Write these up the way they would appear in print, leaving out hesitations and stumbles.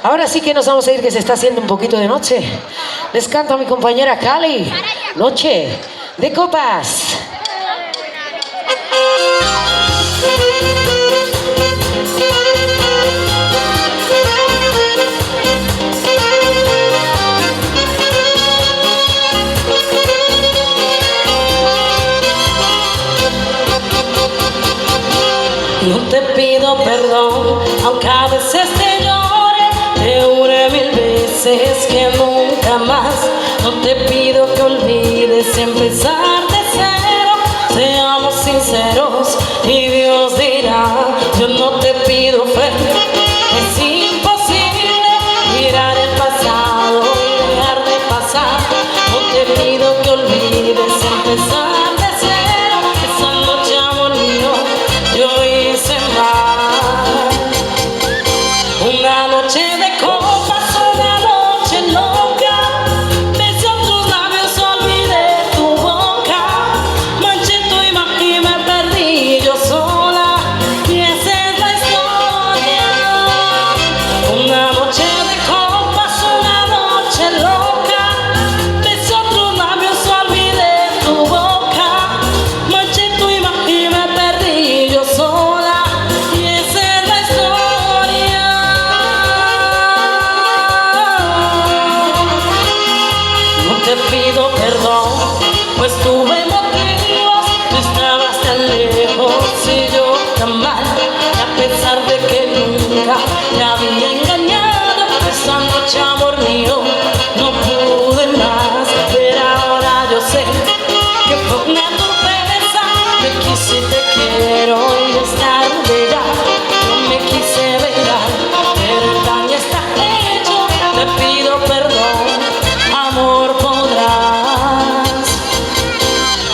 Ahora sí que nos vamos a ir, que se está haciendo un poquito de noche. Les canto a mi compañera Cali. Noche de copas. No te pido perdón, aunque a veces te llore, te juré 1000 veces que nunca más. No te pido que olvides empezar de cero, seamos sinceros y Dios dirá. Yo no te pido fe, es imposible mirar el pasado y dejar de pasar. No te pido que olvides empezar de cero, esa noche amor mío yo hice mal. Una noche de copas, una noche loca, besé otros labios, olvidé tu boca, manché tu imagen y me perdí yo sola, y esa es la historia. Una noche de copas, una noche loca, besé otros labios, olvidé tu boca, manché tu imagen y me perdí yo sola, y esa es la historia. No te pido perdón, pues tuve motivos, tú estabas tan lejos y yo tan mal, y a pesar de que nunca te había engañado, esa noche amor mío no pude más, pero ahora yo sé que fue una torpeza. Me quise y te quiero y es tarde ya, no me quise vengar, pero el daño está hecho. Te pido perdón, amor, podrás.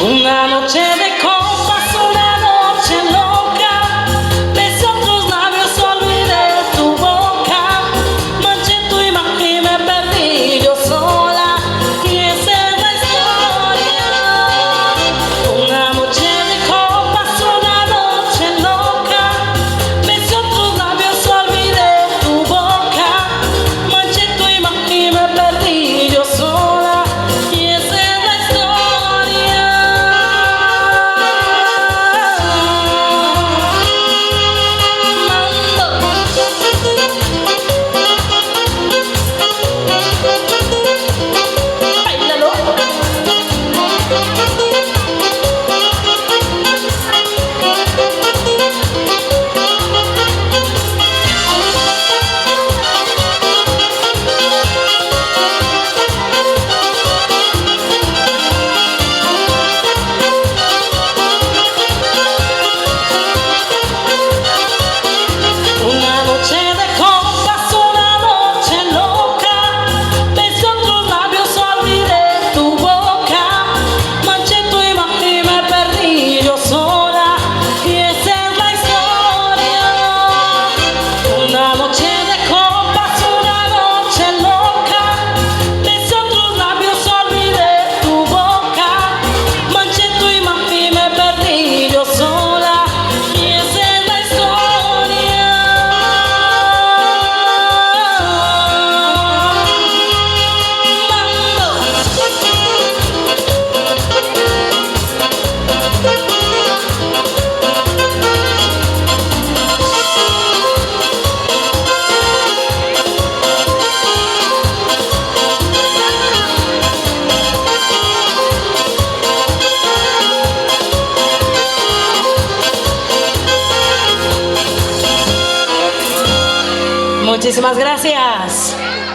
Una noche de copas, una noche loca, besé otros labios, olvidé tu boca, manché tu imagen y me perdí yo sola, y esa es la historia. Una noche de copas, una noche loca, besé otros labios, olvidé tu boca, manché tu imagen y me perdí yo sola, y esa es la historia. Báilalo. Una noche de copas, una noche loca, besé otros labios, olvidé tu boca, manché tu imagen y me perdí yo sola, y esa es la historia. Una noche de copas, una noche loca, besé otros labios, olvidé tu boca, manché tu imagen y me perdí yo sola, y esa es la historia. Muchísimas gracias.